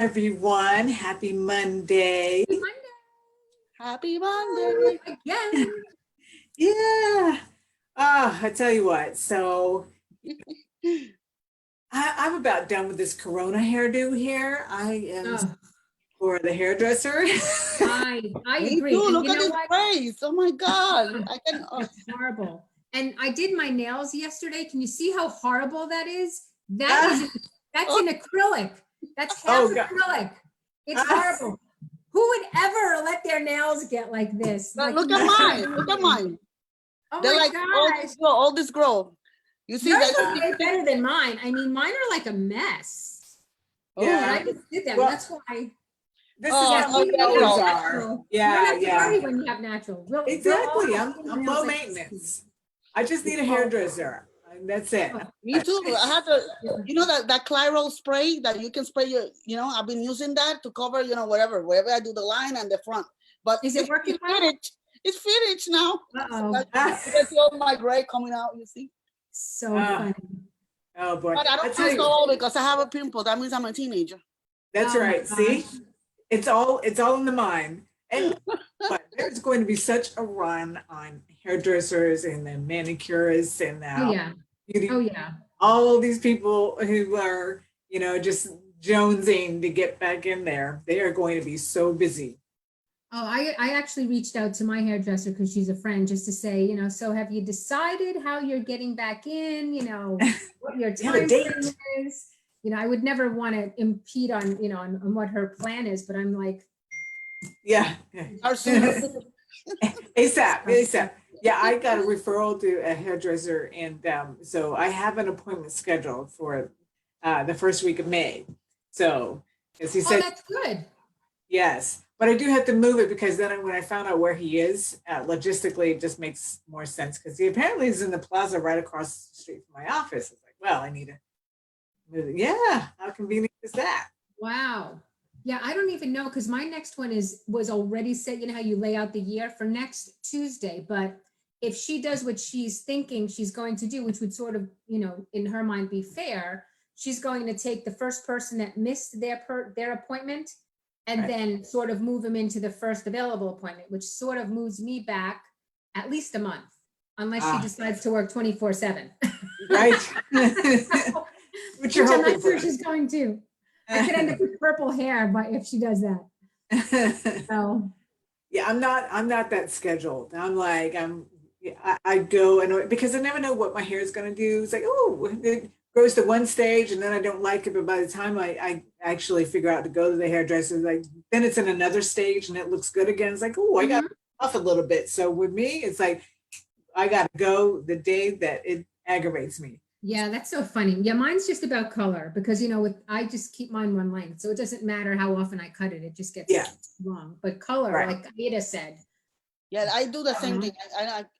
Everyone. Happy Monday. Happy Monday Happy Monday. again. Yeah. I tell you what. So I'm about done with this Corona hairdo here. I am Oh, for the hairdresser. I Me agree. too. And Look you at know this what? face. Oh my God. I can. It's horrible. And I did my nails yesterday. Can you see how horrible that is? That is Ah, that's Oh, in acrylic. That's half oh God. acrylic. It's Ah, horrible. Who would ever let their nails get like this? but Like, look can at you mine. Look at imagine? mine. Oh They're my like gosh. all this grow. You see Yours that? are way better than mine. I mean, mine are like a mess. Oh, But yeah. I just did them. Well, That's why. this is oh, Yeah, how so we don't have girls natural. are. natural. You don't Yeah, have to yeah. worry when you have natural. We'll all Exactly. have I'm fingernails low like this. maintenance. I just need It's a all hairdresser. And that's it. oh, Me too. I have to, yeah. that Clairol spray that you can spray I've been using that to cover, wherever I do the line and the front. But Is it working it's well? finished. It's finished now. Uh-oh. You can see all my gray coming out, you see. So Ah, funny. oh boy. But I I don't tell feel so you, old because I have a pimple. That means I'm a teenager. that's Oh my right. gosh. See? It's all in the mind. And but there's going to be such a run on hairdressers and then manicurists and Oh now yeah. Oh beauty, yeah. all these people who are, just jonesing to get back in there. They are going to be so busy. Oh, I actually reached out to my hairdresser because she's a friend just to say, so have you decided how you're getting back in, what your You have a time frame date. is? I would never want to impede on what her plan is, but I'm like, Yeah. Or sooner. ASAP, ASAP. Yeah, I got a referral to a hairdresser, and so I have an appointment scheduled for the first week of May. So, as he oh, said, that's good. yes, but I do have to move it because then when I found out where he is, logistically, it just makes more sense because he apparently is in the plaza right across the street from my office. It's like, well, I need to move it. Yeah, how convenient is that? Wow. Yeah, I don't even know because my next one was already set. You know how you lay out the year for next Tuesday, but if she does what she's thinking she's going to do, which would sort of, in her mind be fair, she's going to take the first person that missed their appointment and Right. then sort of move them into the first available appointment, which sort of moves me back at least a month, unless she Ah, decides to work 24/7. right. What you're Which I'm hoping not sure for. she's going to. I could end up with purple hair, but if she does that. So Yeah, I'm not that scheduled. I'm like yeah, I go and because I never know what my hair is going to do. It's like, oh, it goes to one stage and then I don't like it, but by the time I actually figure out to go to the hairdresser, like then it's in another stage and it looks good again. It's like, oh, I got mhm. off a little bit. So with me, it's like I got to go the day that it aggravates me. Yeah, that's so funny. Yeah, mine's just about color because with I just keep mine one length. So it doesn't matter how often I cut it, it just gets Yeah, long. But color, right. like Ada said, Yeah, I do the same uh, thing.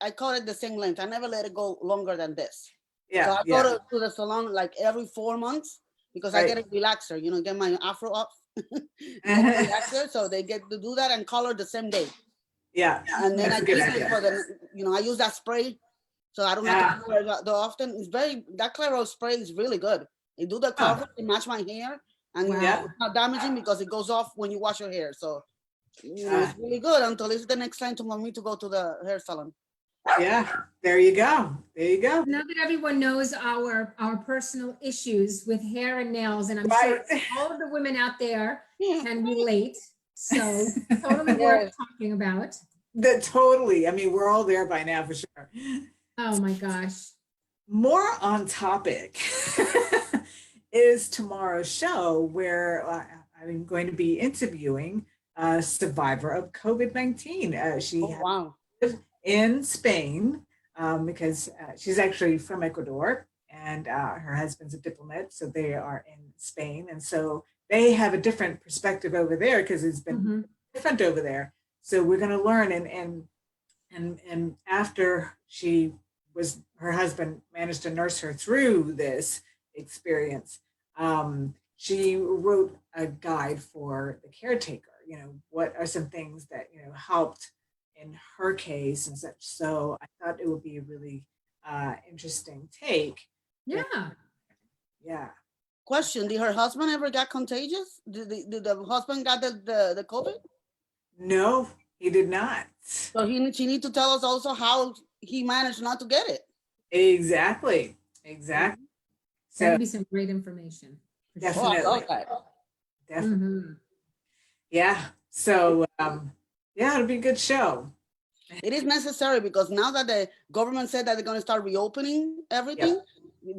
I cut it the same length. I never let it go longer than this. So Yeah, I go yeah, to the salon like every 4 months because I get right. a relaxer, get my afro up, get a relaxer. So they get to do that and color the same day. Yeah, And then that's I a good keep it idea. for I use that spray so I don't have to Yeah. color it that often. That Clairol spray is really good. It do the Huh. coverage, it match my hair, and wow. Yeah. it's not damaging because it goes off when you wash your hair. So, Uh, it's really good until it's the next time to want me to go to the hair salon. yeah. There you go. There you go. Now that everyone knows our personal issues with hair and nails, and I'm Right. sure all of the women out there can relate. So totally worth Yes. talking about. That totally. I mean, we're all there by now for sure. Oh my gosh. More on topic is tomorrow's show where I'm going to be interviewing a survivor of COVID-19. She Oh wow. lives in Spain because she's actually from Ecuador and her husband's a diplomat, so they are in Spain, and so they have a different perspective over there because it's been Mhm. different over there. So we're going to learn, and after she was her husband managed to nurse her through this experience, she wrote a guide for the caretaker. What are some things that helped in her case and such. So I thought it would be a really interesting take. And Yeah. yeah, Question: did her husband ever get contagious? Did the husband got the COVID? No, he did not. So she need to tell us also how he managed not to get it. Exactly. Exactly. That So would be some great information. for sure. Oh, I definitely, love that. definitely. Mhm. Yeah. So yeah, it'll be a good show. It is necessary because now that the government said that they're going to start reopening everything,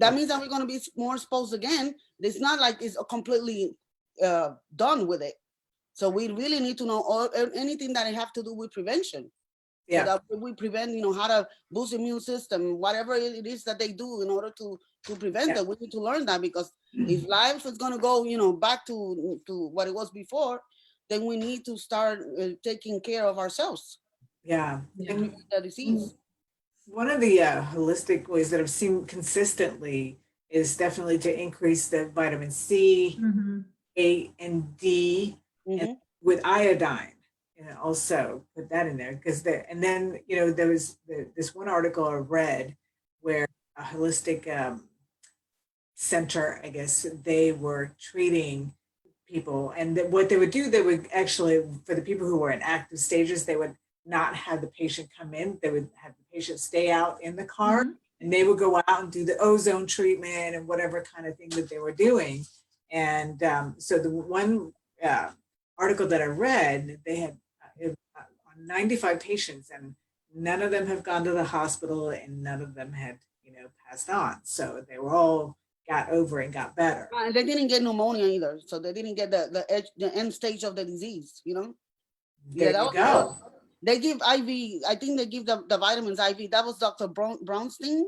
that Yep. means that we're going to be more exposed again. It's not like it's completely done with it. So we really need to know anything that have to do with prevention. So Yeah. that we prevent, how to boost immune system, whatever it is that they do in order to prevent Yeah. it. We need to learn that because if life is going to go, back to what it was before, then we need to start taking care of ourselves Yeah. Yeah. And the disease. one of the holistic ways that I've seen consistently is definitely to increase the vitamin C, Mhm. A, and D, and Hmm. with iodine. Also put that in there because and then there was this one article I read where a holistic center, I guess, they were treating people, and what they would do, they would actually, for the people who were in active stages, they would not have the patient come in. They would have the patient stay out in the car, Mhm. and they would go out and do the ozone treatment and whatever kind of thing that they were doing. And so the one article that I read, they had 95 patients, and none of them have gone to the hospital, and none of them had passed on. So they were all got over and got better. And they didn't get pneumonia either, so they didn't get the end stage of the disease. There That you was good. go. They give IV. I think they give the vitamins IV. That was Dr. Brownstein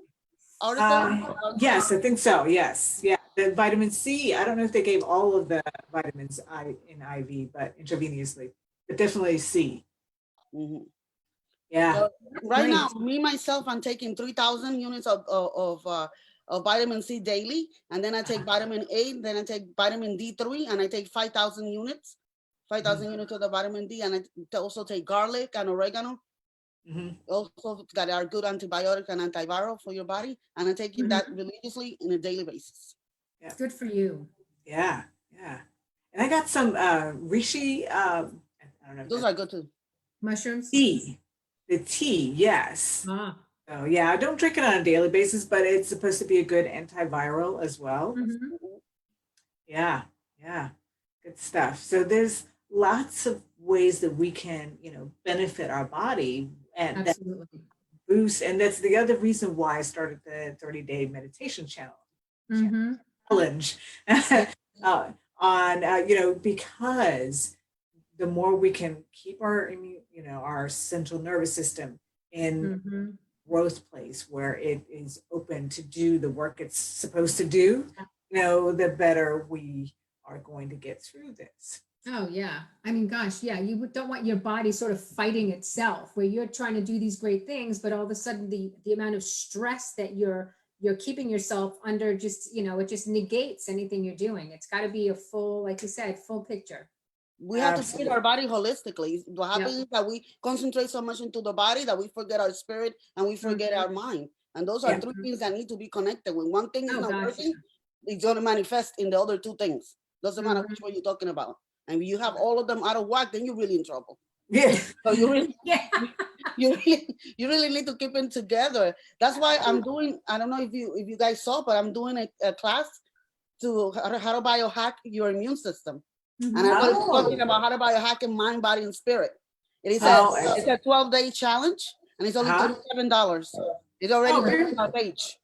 article. Yes, I think so. Yes. Yeah. The vitamin C, I don't know if they gave all of the vitamins in IV, but intravenously, but definitely C. Mhm. Yeah. So right now, Great. me myself, I'm taking 3,000 units of vitamin C daily, and then I take vitamin A, then I take vitamin D3, and I take 5,000 units, 5,000 units of the vitamin D, and I also take garlic and oregano. Mm-hmm. Also, got our good antibiotic and antiviral for your body, and I'm taking that religiously in a daily basis. Yeah. Good for you. Yeah. Yeah. And I got some reishi. I don't know if Those that's are good too. Mushrooms? tea. The tea, yes. Ah. So yeah, I don't drink it on a daily basis, but it's supposed to be a good antiviral as well. Mhm. Yeah, yeah, good stuff. So there's lots of ways that we can, benefit our body and that Absolutely. boost. And that's the other reason why I started the 30-day meditation Mhm. challenge on, because the more we can keep our immune, our central nervous system in Mhm. growth place where it is open to do the work it's supposed to do, the better we are going to get through this. Oh yeah. I mean, gosh, yeah. Don't want your body sort of fighting itself, where you're trying to do these great things, but all of a sudden the amount of stress that you're keeping yourself under, just it just negates anything you're doing. It's got to be a full, like you said, full picture. We have to treat Absolutely. our body holistically. What happens Yep. is that we concentrate so much into the body that we forget our spirit and we forget our mind. And those are Yeah. three things that need to be connected. When one thing is Oh not gosh. working, it's going to manifest in the other two things. Doesn't matter Mhm. which one you're talking about. And if you have all of them out of whack, then you're really in trouble. Yeah. So you really, Yeah. you really need to keep it together. That's why I'm doing. I don't know if you guys saw, but I'm doing a class to how to biohack your immune system. And Mhm. I was Oh. talking about how to biohack in mind, body, and spirit. It is Oh, it's a 12-day challenge, and it's only uh-huh. $37. It's already Oh, posted very on our page.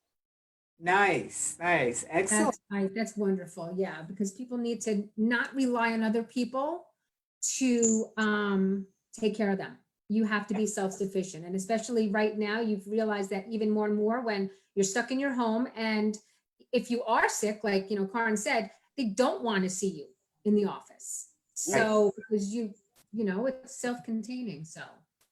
nice. Excellent. That's wonderful. Yeah, because people need to not rely on other people to take care of them. You have to be self-sufficient, and especially right now, you've realized that even more and more when you're stuck in your home, and if you are sick, like Karin said, they don't want to see you in the office. Right. So because it's self-containing. So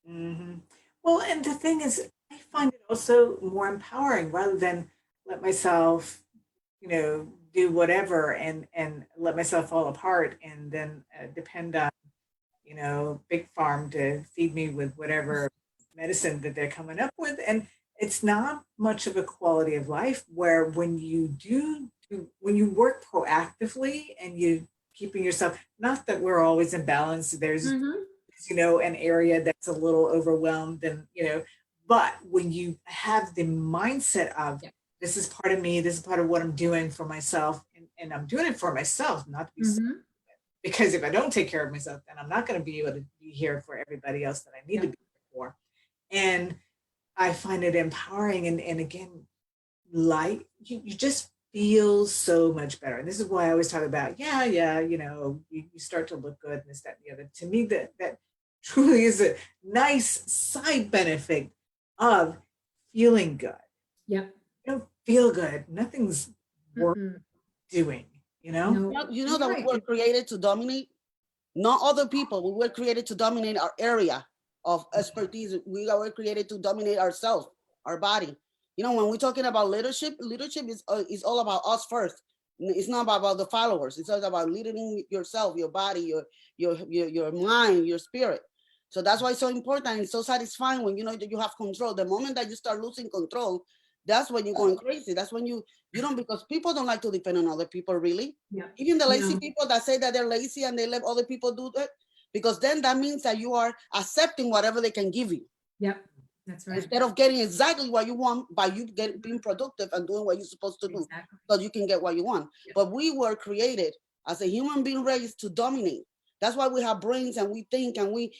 Hmm. Well, and the thing is, I find it also more empowering rather than let myself, do whatever and let myself fall apart and then depend on, big farm to feed me with whatever medicine that they're coming up with. And it's not much of a quality of life where when you when you work proactively and you keeping yourself, not that we're always in balance, there's, Mhm. an area that's a little overwhelmed and, but when you have the mindset of, Yeah. this is part of me, this is part of what I'm doing for myself, and I'm doing it for myself, not to be, Mhm. because if I don't take care of myself, then I'm not going to be able to be here for everybody else that I need to Yeah. be here for. And I find it empowering. And again, like you just feel so much better. And this is why I always talk about, you start to look good and this, that, and the other. To me, that truly is a nice side benefit of feeling good. Yep. You don't feel good, nothing's worth Mm-mm. doing, No, You know you're that we right. were created to dominate, not other people. We were created to dominate our area of expertise. We were created to dominate ourselves, our body. When we're talking about leadership, leadership is all about us first. It's not about the followers. It's all about leading yourself, your body, your mind, your spirit. So that's why it's so important. It's so satisfying when you know that you have control. The moment that you start losing control, that's when you're going crazy. That's when you don't, because people don't like to depend on other people, really. Yeah. Even the lazy No. people that say that they're lazy and they let other people do it, because then that means that you are accepting whatever they can give you Yep. That's right. instead of getting exactly what you want by you being productive and doing what you're supposed to do, Exactly. so you can get what you want. Yep. But we were created as a human being raised to dominate. That's why we have brains and we think and we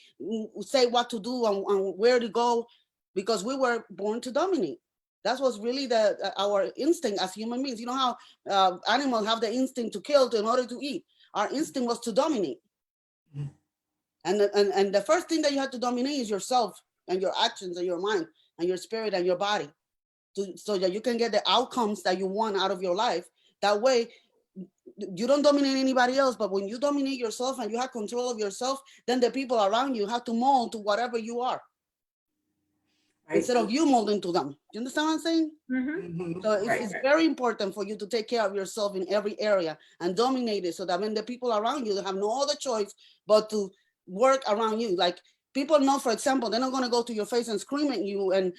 say what to do and where to go, because we were born to dominate. That's what's really our instinct as human beings. You know how animals have the instinct to kill in order to eat. Our instinct was to dominate. Mhm. And the first thing that you have to dominate is yourself and your actions and your mind and your spirit and your body, so that you can get the outcomes that you want out of your life. That way, you don't dominate anybody else, but when you dominate yourself and you have control of yourself, then the people around you have to mold to whatever you are, Right. instead of you molding to them. You understand what I'm saying? Mm-hmm. So Right, it's right. very important for you to take care of yourself in every area and dominate it, so that when the people around you have no other choice but to work around you. Like, people know, for example, they're not going to go to your face and scream at you and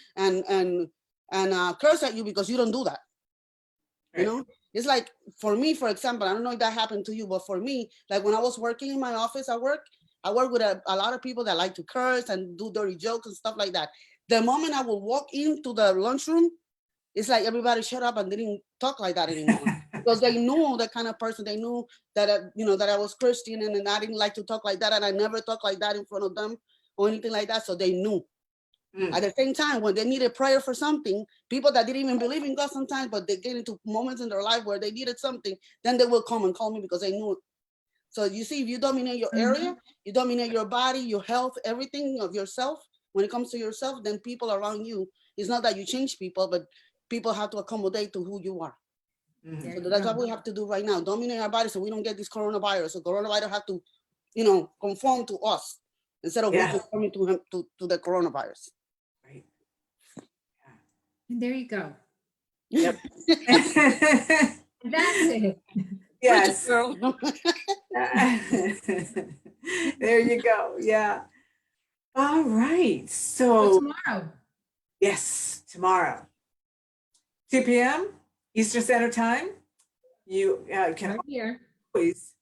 curse at you because you don't do that. You Right. know, it's like, for me, for example, I don't know if that happened to you, but for me, like when I was working in my office at work, I work with a lot of people that like to curse and do dirty jokes and stuff like that. The moment I would walk into the lunchroom, it's like everybody shut up and didn't talk like that anymore, because they knew the kind of person. They knew that that I was Christian, and I didn't like to talk like that, and I never talk like that in front of them or anything like that. So they knew. At the same time, when they needed prayer for something, people that didn't even believe in God sometimes, but they get into moments in their life where they needed something, then they will come and call me because they knew it. So you see, if you dominate your area, you dominate your body, your health, everything of yourself. When it comes to yourself, then people around you, it's not that you change people, but people have to accommodate to who you are. Mhm. So that's what we have to do right now. Dominate our body so we don't get this coronavirus. So coronavirus have to, conform to us instead of we Yeah. conforming to him, to the coronavirus. Right. And there you go. Yep. That's it. Yes. Girl. There you go. Yeah. All right. So So, tomorrow. yes, tomorrow, 2 p.m. Eastern Standard Time. You can Right here. always,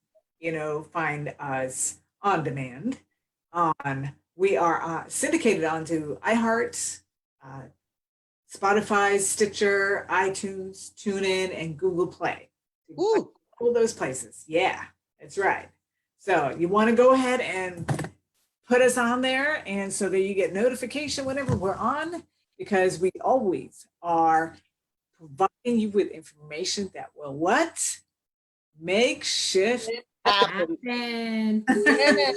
find us on demand. We are syndicated onto iHeart, uh, Spotify, Stitcher, iTunes, TuneIn, and Google Play. Ooh. All those places. Yeah, that's right. So you want to go ahead and put us on there, and so that you get notification whenever we're on, because we always are providing you with information that will what? Make shift Happen. And Yeah.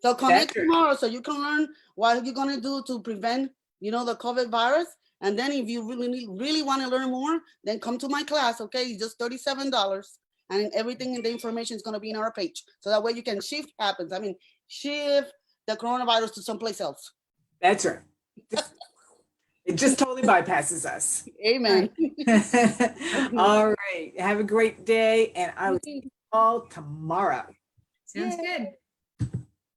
So connect better. tomorrow so you can learn what you're gonna do to prevent, the COVID virus. And then if you really want to learn more, then come to my class. Okay, it's just $37, and everything in the information is gonna be in our page. So that way you can shift happens. I mean, shift the coronavirus to someplace else. That's right. It just totally bypasses us. Amen. All right. Have a great day, and I will see you all tomorrow. sounds good.